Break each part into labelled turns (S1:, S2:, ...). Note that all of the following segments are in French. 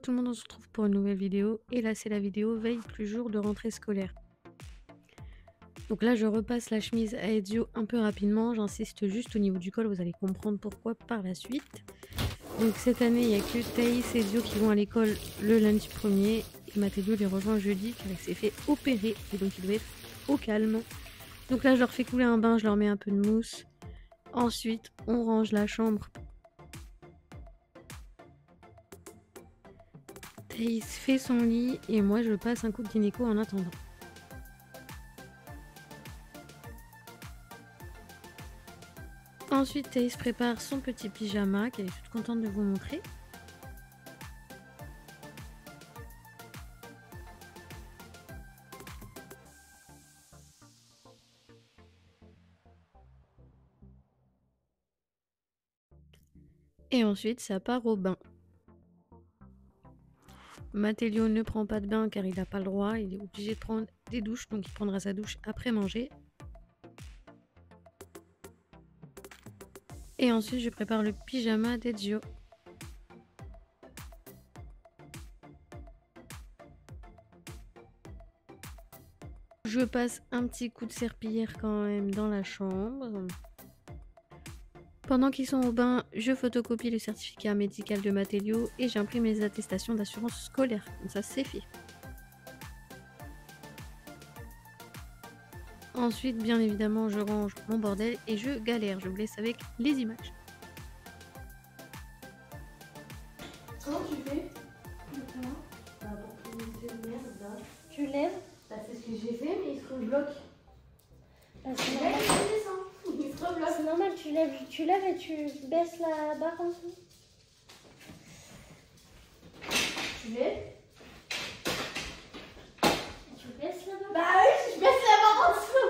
S1: tout le monde, on se retrouve pour une nouvelle vidéo. Et là, c'est la vidéo veille plus jour de rentrée scolaire. Donc là, je repasse la chemise à Ezio un peu rapidement. J'insiste juste au niveau du col, vous allez comprendre pourquoi par la suite. Donc cette année, il n'y a que Thaïs et Ezio qui vont à l'école le lundi 1er. Et Mathéo les rejoint jeudi car il s'est fait opérer. Et donc il doit être au calme. Donc là, je leur fais couler un bain, je leur mets un peu de mousse. Ensuite, on range la chambre. Thaïs fait son lit et moi je passe un coup de gynéco en attendant. Ensuite, Thaïs prépare son petit pyjama qu'elle est toute contente de vous montrer. Et ensuite, ça part au bain. Mathéo ne prend pas de bain car il n'a pas le droit, il est obligé de prendre des douches, donc il prendra sa douche après manger. Et ensuite, je prépare le pyjama d'Ezio. Je passe un petit coup de serpillière quand même dans la chambre. Pendant qu'ils sont au bain, je photocopie le certificat médical de Mathéo et j'imprime les attestations d'assurance scolaire. Comme ça, c'est fait. Ensuite, bien évidemment, je range mon bordel et je galère. Je vous laisse avec les images.
S2: Comment tu fais?
S3: Tu lèves?
S2: Bah, c'est ce que j'ai fait, mais il se rebloque.
S3: Bah,
S2: Il se rebloque.
S3: c'est normal, tu lèves et tu baisses la barre en dessous.
S2: Tu lèves?
S3: Tu baisses la barre?
S2: Bah oui, je baisse la barre en dessous.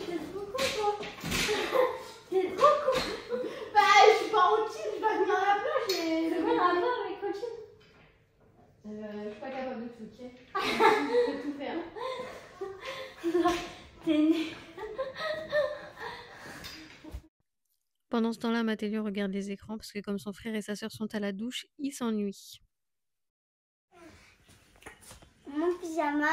S3: T'es trop con, toi.
S2: T'es trop con. Bah, je suis pas routine, je dois venir à la plage et...
S3: C'est quoi le rapport avec coaching?
S2: Je suis pas capable de tout, ok? Je peux tout faire.
S3: T'es née.
S1: Pendant ce temps-là, Mathéo regarde les écrans parce que comme son frère et sa sœur sont à la douche, il s'ennuie.
S4: Mon pyjama,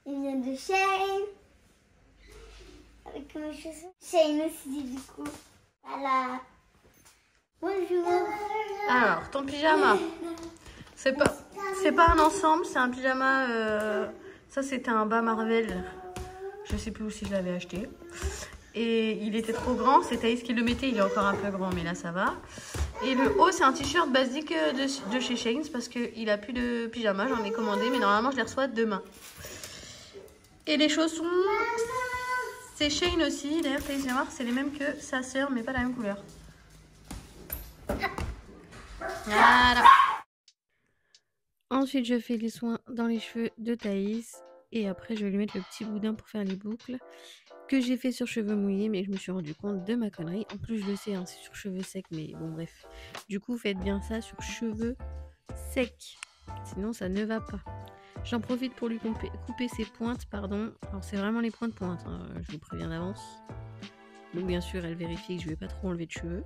S4: il vient de Shane. Avec mes chaussures. Shane aussi, du coup. Voilà. Bonjour.
S1: Alors, ton pyjama, c'est pas un ensemble, c'est un pyjama... Ça, c'était un bas Marvel. Je sais plus où si je l'avais acheté. Et il était trop grand, c'est Thaïs qui le mettait, il est encore un peu grand, mais là ça va. Et le haut, c'est un t-shirt basique de chez Shein parce qu'il a plus de pyjama, j'en ai commandé, mais normalement je les reçois demain. Et les chaussons, c'est Shein aussi, d'ailleurs Thaïs vient voir, c'est les mêmes que sa sœur, mais pas la même couleur. Voilà. Ensuite, je fais les soins dans les cheveux de Thaïs. Et après, je vais lui mettre le petit boudin pour faire les boucles. Que j'ai fait sur cheveux mouillés, mais je me suis rendu compte de ma connerie. En plus, je le sais, hein, c'est sur cheveux secs, mais bon, bref. Du coup, faites bien ça sur cheveux secs. Sinon, ça ne va pas. J'en profite pour lui couper ses pointes, pardon. Alors, c'est vraiment les pointes, hein, je vous préviens d'avance. Donc, bien sûr, elle vérifie que je ne vais pas trop enlever de cheveux.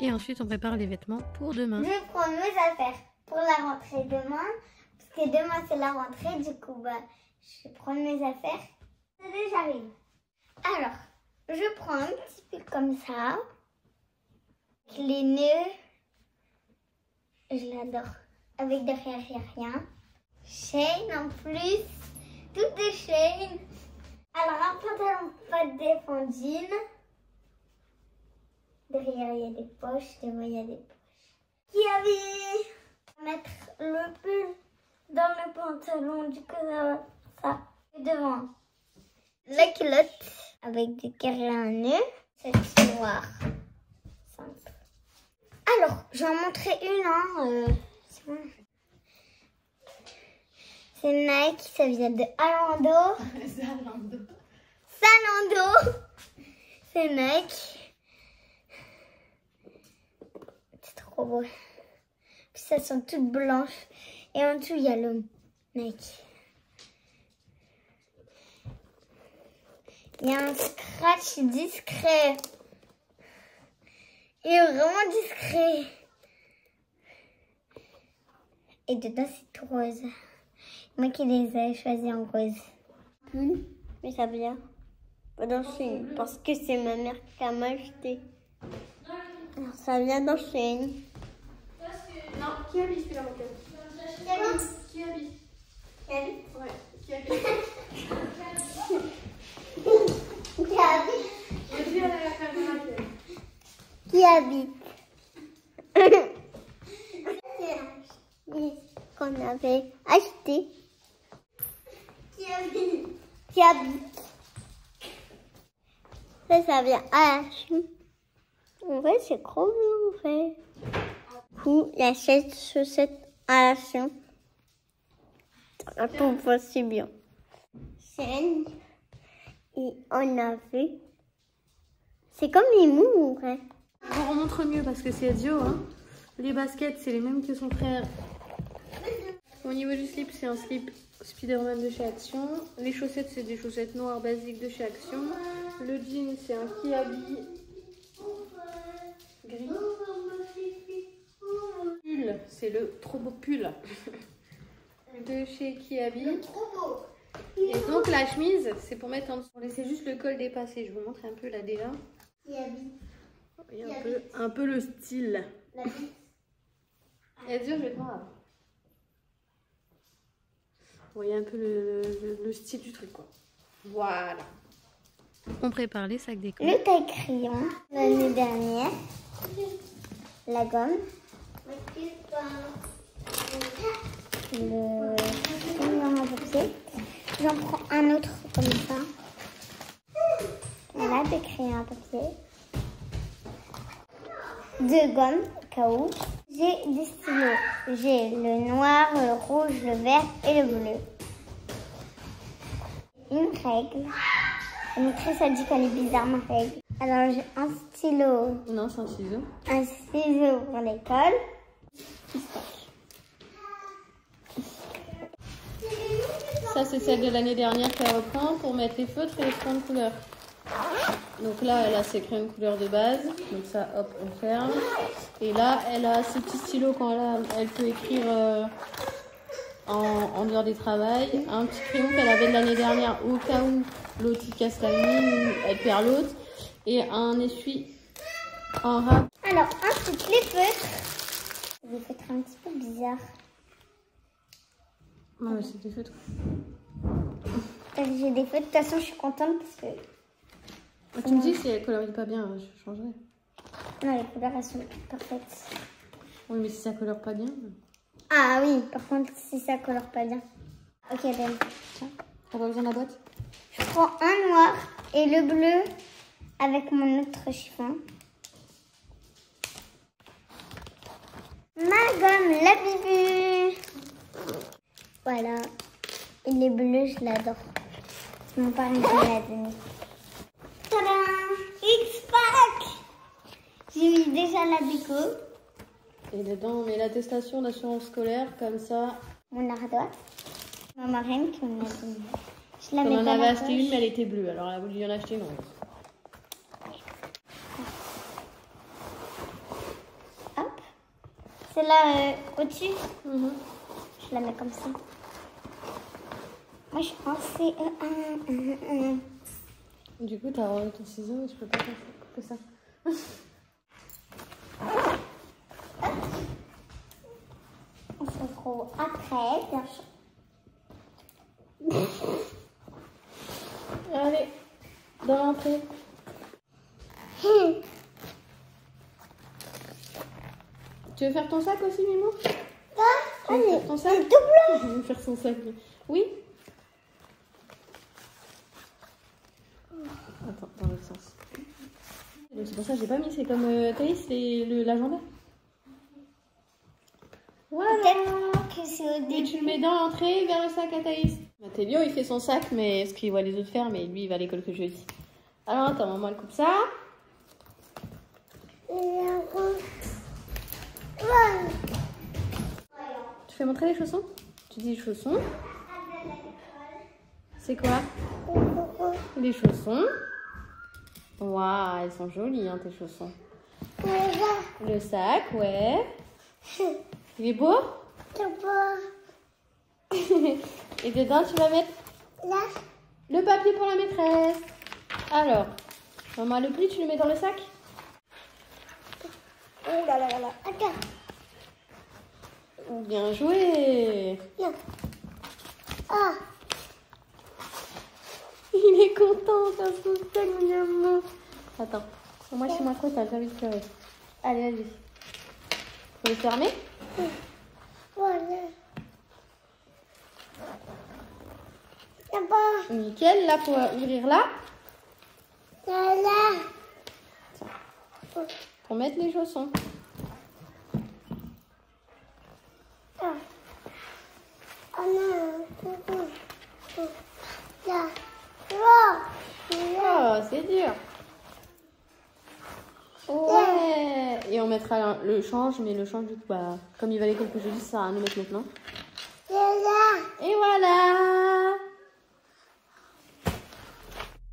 S1: Et ensuite, on prépare les vêtements pour demain.
S4: Je prends mes affaires pour la rentrée demain. Parce que demain, c'est la rentrée. Du coup, bah, je prends mes affaires. Et j'arrive. Alors, je prends un petit pull comme ça. Avec les nœuds. Je l'adore. Avec derrière, il n'y a rien. chaîne en plus. Toutes des chaînes. Alors, un pantalon pas défendine. Derrière, il y a des poches. Devant, il y a des poches. Kiabi. Mettre le pull dans le pantalon. Du coup, ça. Et devant, la culotte avec des carrés à un nœud. Cette noire. Simple. Alors, j'en montrerai une. C'est bon. C'est Nike, ça vient de Zalando. Zalando. C'est Nike. C'est trop beau. Puis ça sont toutes blanches. Et en dessous, il y a le Nike. Il y a un scratch discret. Il est vraiment discret. Et dedans, c'est tout rose. Moi qui les ai choisis en rose. Mais ça vient dans Shein. Parce que c'est ma mère qui m'a acheté. Alors ça vient dans Shein.
S2: Non, qui habille celui-là, mon cœur? Qui habille? Ouais, qui habille? Vas-y, à la caméra.
S4: Qui habite? Qu'on avait acheté. Qui habite? Ça vient à la Chine. En vrai, c'est trop bien, en fait. Ou la chaussette à la Chine. Ça va si bien. Chaîne. Et on a vu. C'est comme les mous, en vrai.
S1: Je vous remontre mieux parce que c'est Ezio. Hein. Les baskets, c'est les mêmes que son frère. Au niveau du slip, c'est un slip Spider-Man de chez Action. Les chaussettes, c'est des chaussettes noires basiques de chez Action. Le jean, c'est un Kiabi gris. Pull, c'est le trop beau pull de chez Kiabi. Et donc la chemise, c'est pour mettre en dessous. On laissait juste le col dépassé. Je vous montre un peu là déjà.
S4: Kiabi.
S1: Il y a un peu le style. Ezio, je vais te voir. Vous voyez un peu le style du truc, quoi. Voilà. On prépare les sacs d'école.
S4: Le taille-crayon, l'année dernière. La gomme. Le crayon à papier. J'en prends un autre comme ça. Voilà, des crayons à papier. 2 gommes, au cas où. J'ai des stylos. J'ai le noir, le rouge, le vert et le bleu. Une règle. Une très ça dit qu'elle est bizarre, ma règle. Alors, j'ai un stylo.
S1: Non, c'est un ciseau.
S4: Un ciseau pour l'école.
S1: Ça, c'est celle de l'année dernière qu'elle reprend pour mettre les feutres et les crayons de couleur. Donc là, elle a ses crayons de couleur de base. Donc ça, hop, on ferme. Et là, elle a ses petits stylos quand elle peut écrire en dehors des travails. Un petit crayon qu'elle avait de l'année dernière au cas où l'autre il casse la mine ou elle perd l'autre. Et un essuie en rap.
S4: Alors, ensuite, les feutres. Des feutres un petit peu bizarres.
S1: Ouais, c'est des feutres.
S4: J'ai des feutres. De toute façon, je suis contente parce que...
S1: Tu me dis que si elle colorie pas bien, je changerai.
S4: Non, les couleurs, elles sont parfaites.
S1: Oui, mais si ça colore pas bien...
S4: Ah oui, par contre, si ça colore pas bien. Ok, Ben.
S1: Tiens, t'as pas besoin de la boîte?
S4: Je prends un noir et le bleu avec mon autre chiffon. Ma gomme, la bibu. Voilà. Et les bleus, je l'adore. C'est mon parrain qui me l'a donné. Tadam! X-Pack! J'ai mis déjà la déco.
S1: Et dedans, on met l'attestation d'assurance scolaire, comme ça.
S4: Mon ardoise. Ma marraine qui me l'a donné. Je la
S1: On
S4: mets
S1: en
S4: dans
S1: avait
S4: la
S1: acheté une,
S4: poche.
S1: mais elle était bleue. Alors elle a voulu en acheter une rose.
S4: Hop. C'est là au-dessus. Je la mets comme ça. Moi, je pensais...
S1: Du coup, t'as rendu ton ciseau et je peux pas faire que ça.
S4: On se retrouve après, bien sûr.
S1: dans l'entrée. Tu veux faire ton sac aussi, Mimo? Tu veux faire ton sac? Je veux faire son sac. Oui? Attends, dans l'autre sens. Donc c'est pour ça que j'ai pas mis, c'est comme Thaïs, l'agenda. Voilà.
S4: Que c'est au
S1: Et tu le mets dans l'entrée vers le sac à Thaïs. Mathéo, il fait son sac, mais ce qu'il voit les autres faire, mais lui, il va à l'école que jeudi. Alors attends, maman, elle coupe ça. Tu fais montrer les chaussons? Tu dis chaussons. C'est quoi? Les chaussons. Waouh, elles sont jolies, hein, tes chaussons. Le sac, ouais. Il est beau? Et dedans, tu vas mettre le papier pour la maîtresse. Alors, maman, le pli, tu le mets dans le sac?
S4: Oh là là là là. Attends.
S1: Bien joué.
S4: Non. Ah.
S1: Il est content de faire son sac, maman. Attends, moi, je suis moins trop sale, j'ai envie de pleurer. Allez, vas-y. Faut le fermer?
S4: Voilà. Là-bas.
S1: Nickel, là, faut ouvrir là.
S4: Là.
S1: Pour mettre les chaussons.
S4: Ah. Oh non. Là.
S1: Oh, c'est dur. Ouais. Et on mettra le change, mais le change, du coup, bah, comme il va à l'école que jeudi, ça sert à nous mettre maintenant. Et voilà.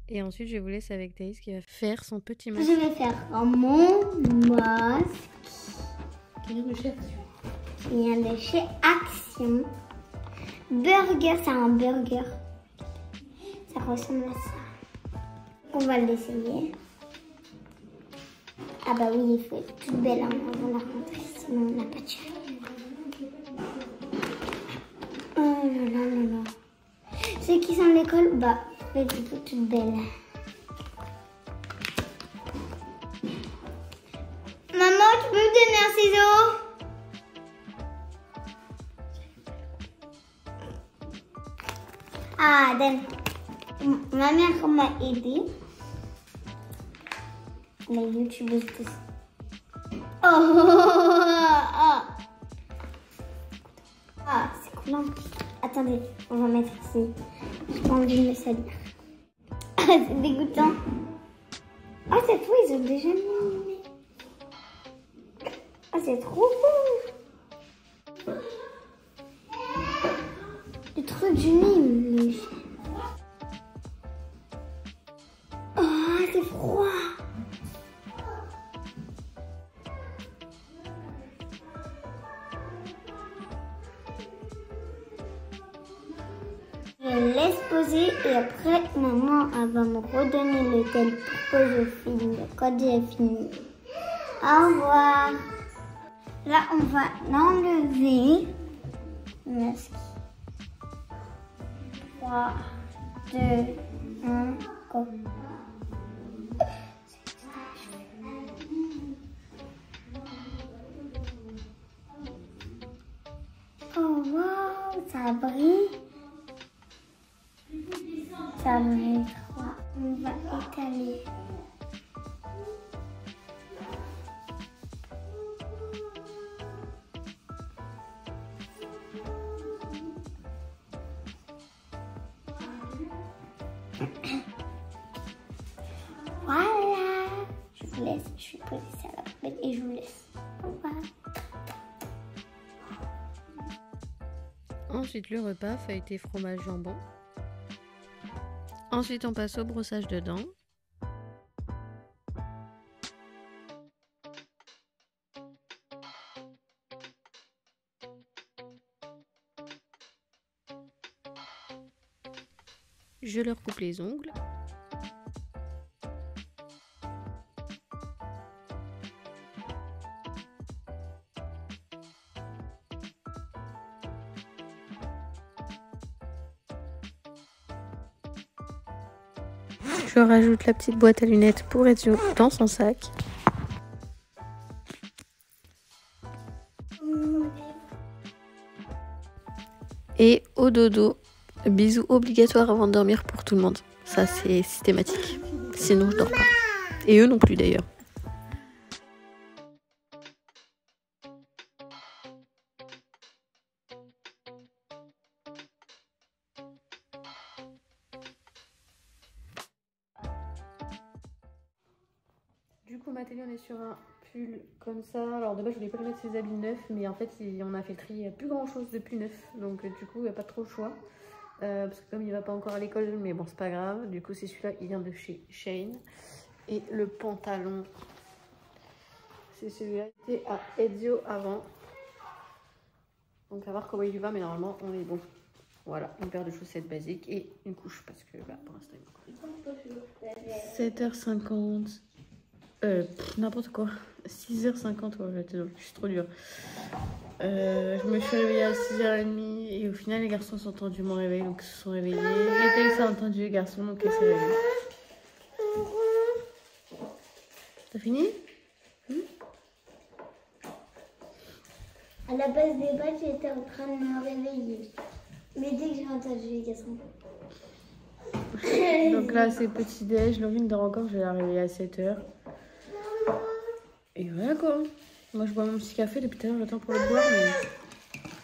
S1: Et ensuite, je vous laisse avec Thaïs qui va faire son petit masque.
S4: Je vais faire mon masque.
S1: Qui vient de chez Action.
S4: Qui vient de chez Action. Burger, c'est un burger. Ça ressemble à ça. On va l'essayer. Ah bah oui, il faut être toute belle avant la rentrée, sinon on n'a pas de chance. Oh là là là là. Ceux qui sont à l'école, bah, faut être toute belle. Maman, tu peux me donner un ciseau? Ah, donne. Ma mère m'a aidé. La youtubeuse de... Oh, ah, c'est coulant. Attendez, on va mettre ici. J'ai pas envie de me salir. Ah, c'est dégoûtant. Ah, cette fois, ils ont déjà mis. Ah, c'est trop beau. Le truc du Nîmes. Oh, c'est froid. Je laisse poser et après maman elle va me redonner le tel pour que je filme quand j'ai fini. Au revoir. Là on va l'enlever. Le masque. 3, 2, 1, go. Oh wow, ça brille. Ça brille trop. On va étaler. Voilà. Je vous laisse. Je suis posée ça à la poubelle et je vous laisse. Au revoir.
S1: Ensuite, le repas, feuilleté, fromage, jambon. Ensuite, on passe au brossage de dents. Je leur coupe les ongles. Je rajoute la petite boîte à lunettes pour Ezio dans son sac. Et au dodo, bisous obligatoires avant de dormir pour tout le monde. Ça, c'est systématique. Sinon, je dors pas. Et eux non plus d'ailleurs. Du coup, Mathéo, on est sur un pull comme ça. Alors de base, je voulais pas lui mettre ses habits neufs, mais en fait, on a fait le tri. Il n'y a plus grand chose de plus neuf. Donc du coup, il n'y a pas trop le choix. Parce que comme il va pas encore à l'école, mais bon, c'est pas grave. Du coup, c'est celui-là, il vient de chez Shein. Et le pantalon, c'est celui-là. C'était à Ezio avant. Donc à voir comment il lui va, mais normalement, on est bon. Voilà, une paire de chaussettes basiques et une couche parce que bah, pour l'instant, il est encore 7h50. N'importe quoi. 6h50, ouais, je suis trop dure. Je me suis réveillée à 6h30 et au final, les garçons ont entendu mon réveil, donc ils se sont réveillés. Et ça a entendu les garçons, donc ils se sont réveillés. T'as fini?
S4: À la base des bacs, j'étais en train de me réveiller. Mais dès que j'ai entendu les garçons.
S1: Donc là, c'est petit déj. Laurine dort encore, je vais la réveiller à 7h. Et voilà quoi. Moi, je bois mon petit café depuis tout à l'heure, j'attends pour le boire, mais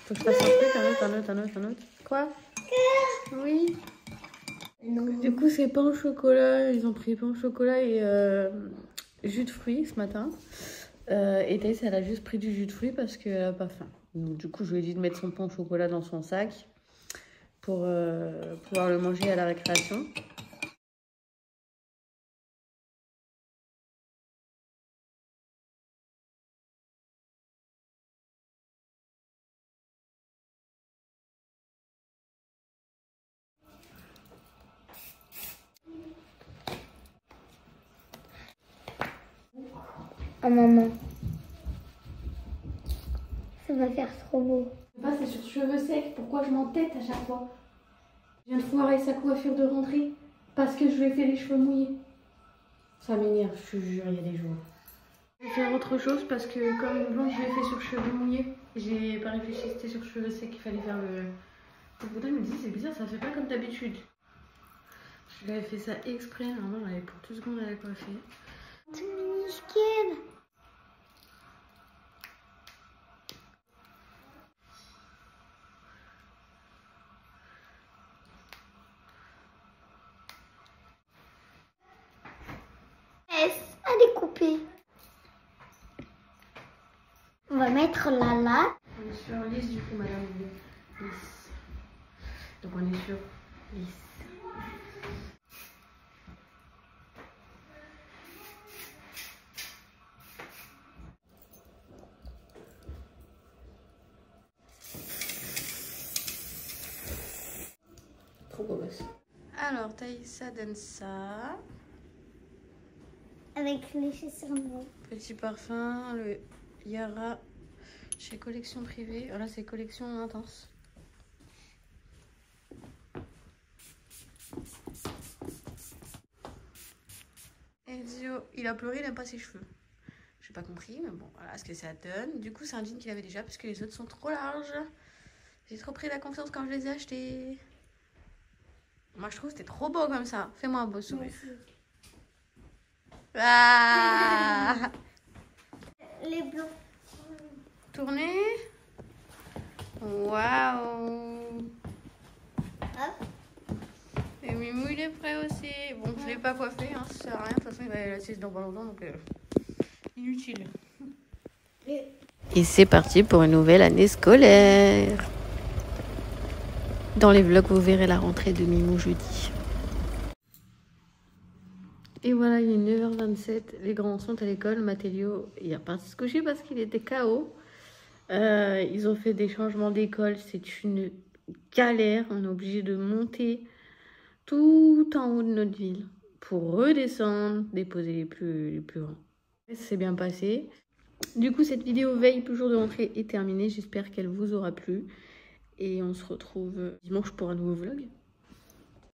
S1: faut que je fasse un truc, un autre. Quoi? Oui. Non. Du coup, c'est pain au chocolat. Ils ont pris pain au chocolat et jus de fruits ce matin. Et Thaïs, elle a juste pris du jus de fruits parce qu'elle n'a pas faim. Donc, du coup, je lui ai dit de mettre son pain au chocolat dans son sac pour pouvoir le manger à la récréation.
S4: Oh maman, ça va faire trop beau.
S1: C'est sur cheveux secs, pourquoi je m'entête à chaque fois? Je viens de foirer sa coiffure de rentrée parce que je lui ai fait les cheveux mouillés. Ça m'énerve, je te jure, il y a des jours. Je vais faire autre chose parce que comme blanc je l'ai fait sur cheveux mouillés, j'ai pas réfléchi, c'était sur cheveux secs qu'il fallait faire le... Le boudin me dit c'est bizarre, ça fait pas comme d'habitude. Je l'avais fait ça exprès, normalement j'en avais pour 2 secondes à la coiffer.
S4: C'est minuscule. À découper. On va mettre là.
S1: On est sur lisse du coup, madame. Lisse. Donc on est sur lisse. Trop beau gosse. Alors, Thaïsa donne ça.
S4: Avec les chaussures noires.
S1: Petit parfum, le Yara chez Collection Privée. Là, c'est Collection Intense. Ezio, il a pleuré, il n'aime pas ses cheveux. J'ai pas compris, mais bon, voilà ce que ça donne. Du coup, c'est un jean qu'il avait déjà parce que les autres sont trop larges. J'ai trop pris la confiance quand je les ai achetés. Moi, je trouve que c'était trop beau comme ça. Fais-moi un beau sourire. Ah
S4: Les blancs.
S1: Tournez. Waouh. Et Mimou, il est prêt aussi. Bon, je l'ai pas coiffé, hein, ça sert à rien. De toute façon, il va aller à la sieste dans pas longtemps, donc inutile. Et c'est parti pour une nouvelle année scolaire. Dans les vlogs, vous verrez la rentrée de Mimou jeudi. Et voilà, il est 9h27, les grands sont à l'école. Mathéo, il est parti se coucher parce qu'il était KO. Ils ont fait des changements d'école, c'est une galère. On est obligé de monter tout en haut de notre ville pour redescendre, déposer les plus grands. Ça s'est bien passé. Du coup, cette vidéo veille plus jour de rentrée est terminée. J'espère qu'elle vous aura plu. Et on se retrouve dimanche pour un nouveau vlog.